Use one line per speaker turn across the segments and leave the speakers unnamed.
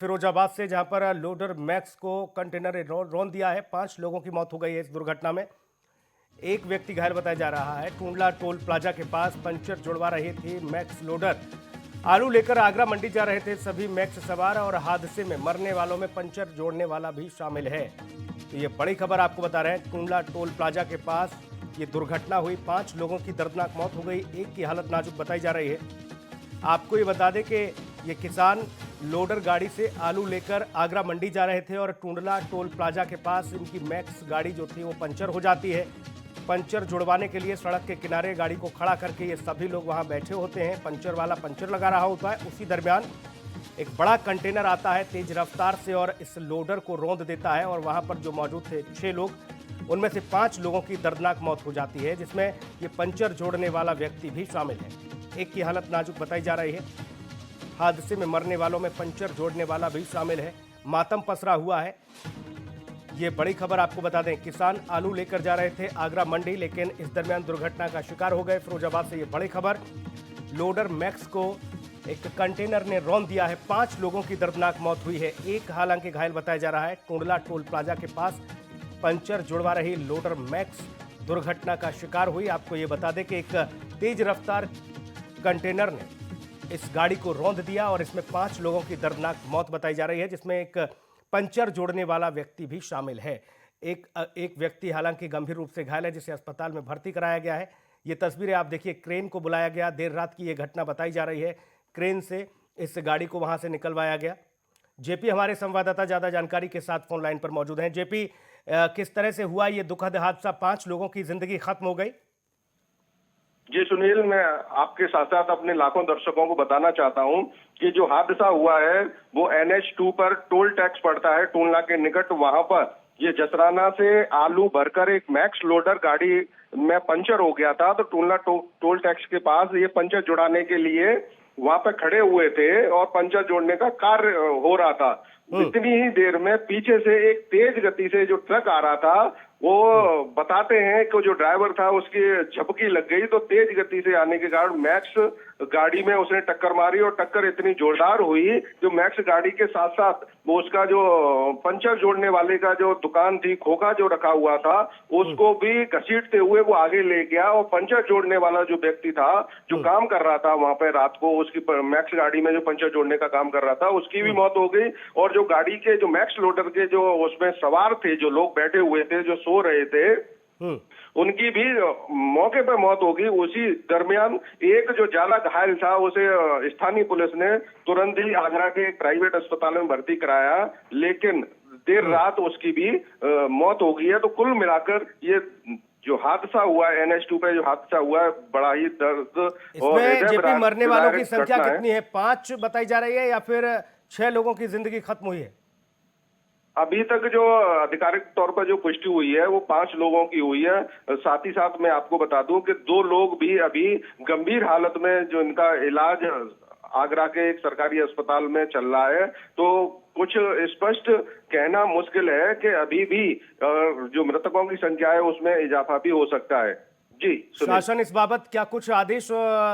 फिरोजाबाद से जहां पर लोडर मैक्स को कंटेनर ने रौंद दिया है। 5 लोगों की मौत हो गई है इस दुर्घटना में। एक व्यक्ति घायल बताया जा रहा है। टूंडला टोल प्लाजा के पास पंचर जुड़वा रहे थे मैक्स लोडर। आलू लेकर आगरा मंडी जा रहे थे सभी मैक्स सवार और हादसे में मरने वालों में पंचर जोड़ने वाला भी शामिल है। तो ये बड़ी खबर आपको बता रहे हैं। टूंडला टोल प्लाजा के पास ये दुर्घटना हुई। 5 लोगों की दर्दनाक मौत हो गई। एक की हालत नाजुक बताई जा रही है। आपको ये बता दें कि ये किसान लोडर गाड़ी से आलू लेकर आगरा मंडी जा रहे थे और टूंडला टोल प्लाजा के पास इनकी मैक्स गाड़ी जो थी वो पंचर हो जाती है। पंचर जुड़वाने के लिए सड़क के किनारे गाड़ी को खड़ा करके ये सभी लोग वहां बैठे होते हैं। पंचर वाला पंचर लगा रहा होता है। उसी दरमियान एक बड़ा कंटेनर आता है तेज रफ्तार से और इस लोडर को रौंद देता है और वहां पर जो मौजूद थे 6 लोग, उनमें से 5 लोगों की दर्दनाक मौत हो जाती है, जिसमें ये पंचर जोड़ने वाला व्यक्ति भी शामिल है। एक की हालत नाजुक बताई जा रही है। हादसे में मरने वालों में पंचर जोड़ने वाला भी शामिल है। मातम पसरा हुआ है। ये बड़ी खबर आपको बता दें। किसान आलू लेकर जा रहे थे आगरा मंडी, लेकिन इस दरमियान दुर्घटना का शिकार हो गए। फिरोजाबाद से ये बड़ी खबर। लोडर मैक्स को एक कंटेनर ने रौंद दिया है। 5 लोगों की दर्दनाक मौत हुई है। एक हालांकि घायल बताया जा रहा है। टूंडला टोल प्लाजा के पास पंचर जुड़वा रही लोडर मैक्स दुर्घटना का शिकार हुई। आपको ये बता दें कि एक तेज रफ्तार कंटेनर ने इस गाड़ी को रौंद दिया और इसमें 5 लोगों की दर्दनाक मौत बताई जा रही है, जिसमें एक पंचर जोड़ने वाला व्यक्ति भी शामिल है। एक व्यक्ति हालांकि गंभीर रूप से घायल है, जिसे अस्पताल में भर्ती कराया गया है। ये तस्वीरें आप देखिए, क्रेन को बुलाया गया। देर रात की ये घटना बताई जा रही है। क्रेन से इस गाड़ी को वहां से निकलवाया गया। जेपी हमारे संवाददाता ज्यादा जानकारी के साथ फोन लाइन पर मौजूद हैं। जेपी, किस तरह से हुआ ये दुखद हादसा? 5 लोगों की जिंदगी खत्म हो गई।
जी सुनील, मैं आपके साथ साथ अपने लाखों दर्शकों को बताना चाहता हूं कि जो हादसा हुआ है वो NH2 पर टोल टैक्स पड़ता है टूंडला के निकट। वहां पर ये जसराना से आलू भरकर एक मैक्स लोडर गाड़ी में पंचर हो गया था। तो टूंडला टोल टैक्स के पास ये पंचर जुड़ाने के लिए वहां पर खड़े हुए थे और पंचर जोड़ने का कार्य हो रहा था। इतनी ही देर में पीछे से एक तेज गति से जो ट्रक आ रहा था, वो बताते हैं कि जो ड्राइवर था उसकी झपकी लग गई। तो तेज गति से आने के कारण मैक्स गाड़ी में उसने टक्कर मारी और टक्कर इतनी जोरदार हुई जो मैक्स गाड़ी के साथ साथ वो उसका जो पंचर जोड़ने वाले का जो दुकान थी, खोखा जो रखा हुआ था, उसको भी घसीटते हुए वो आगे ले गया। और पंचर जोड़ने वाला जो व्यक्ति था, जो काम कर रहा था वहां पे रात को, उसकी मैक्स गाड़ी में जो पंचर जोड़ने का काम कर रहा था, उसकी भी मौत हो गई। और जो गाड़ी के जो मैक्स लोडर के जो उसमें सवार थे, जो लोग बैठे हुए थे, जो सो रहे थे, उनकी भी मौके पर मौत हो गई। उसी दरमियान एक जो ज्यादा घायल था उसे स्थानीय पुलिस ने तुरंत ही आगरा के एक प्राइवेट अस्पताल में भर्ती कराया, लेकिन देर रात उसकी भी मौत हो गई है। तो कुल मिलाकर ये जो हादसा हुआ है, NH2 पे जो हादसा हुआ है, बड़ा ही दर्द और
जेपी, मरने वालों की संख्या कितनी है? 5 बताई जा रही है या फिर 6 लोगों की जिंदगी खत्म हुई है?
अभी तक जो आधिकारिक तौर पर जो पुष्टि हुई है वो 5 लोगों की हुई है। साथ ही साथ मैं आपको बता दूं कि 2 लोग भी अभी गंभीर हालत में, जो इनका इलाज आगरा के एक सरकारी अस्पताल में चल रहा है। तो कुछ स्पष्ट कहना मुश्किल है कि अभी भी जो मृतकों की संख्या है उसमें इजाफा भी हो सकता है। जी,
शासन इस बाबत क्या कुछ आदेश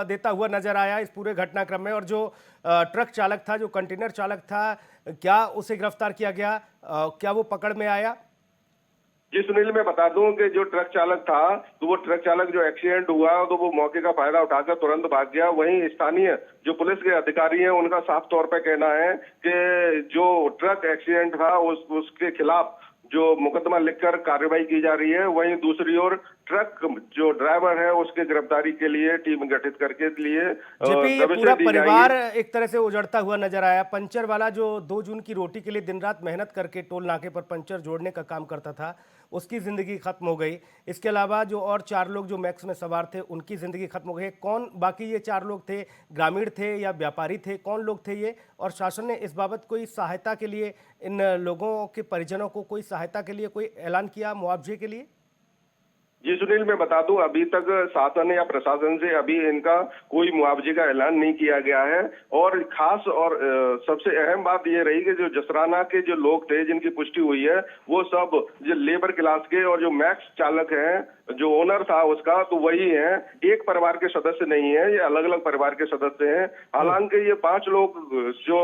देता हुआ नजर आया इस पूरे घटनाक्रम में? और जो ट्रक चालक था, जो कंटेनर चालक था, क्या उसे गिरफ्तार किया गया? क्या वो पकड़ में आया?
जी सुनील, मैं बता दूं कि जो ट्रक चालक था, तो वो ट्रक चालक जो एक्सीडेंट हुआ तो वो मौके का फायदा उठाकर तुरंत भाग गया। वहीं स्थानीय जो पुलिस के अधिकारी हैं उनका साफ तौर पर कहना है कि जो ट्रक एक्सीडेंट था उसके खिलाफ जो मुकदमा लिखकर कार्रवाई की जा रही है। वहीं दूसरी ओर ट्रक जो ड्राइवर है उसके गिरफ्तारी के लिए टीम गठित करके लिए
ये पूरा परिवार एक तरह से उजड़ता हुआ नजर आया। पंचर वाला जो 2 जून की रोटी के लिए दिन रात मेहनत करके टोल नाके पर पंचर जोड़ने का काम करता था, उसकी जिंदगी खत्म हो गई। इसके अलावा जो और 4 लोग जो मैक्स में सवार थे, उनकी जिंदगी खत्म हो गई। कौन बाकी ये 4 लोग थे? ग्रामीण थे या व्यापारी थे? कौन लोग थे ये? और शासन ने इस बाबत कोई सहायता के लिए, इन लोगों के परिजनों को कोई सहायता के लिए कोई ऐलान किया, मुआवजे के लिए?
जी सुनील, मैं बता दूं, अभी तक शासन या प्रशासन से अभी इनका कोई मुआवजे का ऐलान नहीं किया गया है। और खास और सबसे अहम बात ये रही कि जो जसराना के जो लोग थे जिनकी पुष्टि हुई है, वो सब जो लेबर क्लास के और जो मैक्स चालक हैं, जो ओनर था उसका, तो वही है, एक परिवार के सदस्य नहीं है, ये अलग अलग परिवार के सदस्य हैं। हालांकि ये 5 लोग जो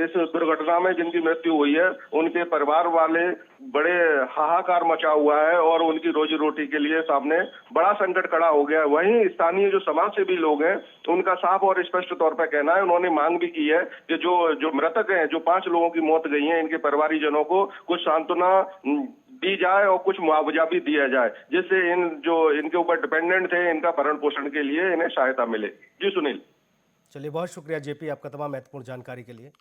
इस दुर्घटना में जिनकी मृत्यु हुई है, उनके परिवार वाले बड़े हाहाकार मचा हुआ है और उनकी रोजी रोटी के लिए सामने बड़ा संकट खड़ा हो गया है। वहीं स्थानीय जो समाज सेवी लोग हैं, उनका साफ और स्पष्ट तौर पर कहना है, उन्होंने मांग भी की है कि जो मृतक हैं, जो 5 लोगों की मौत गई है, इनके परिवारीजनों को कुछ सांत्वना दी जाए और कुछ मुआवजा भी दिया जाए, जिससे इनके ऊपर डिपेंडेंट थे, इनका भरण पोषण के लिए इन्हें सहायता मिले। जी सुनील।
चलिए, बहुत शुक्रिया जेपी, आपका तमाम महत्वपूर्ण जानकारी के लिए।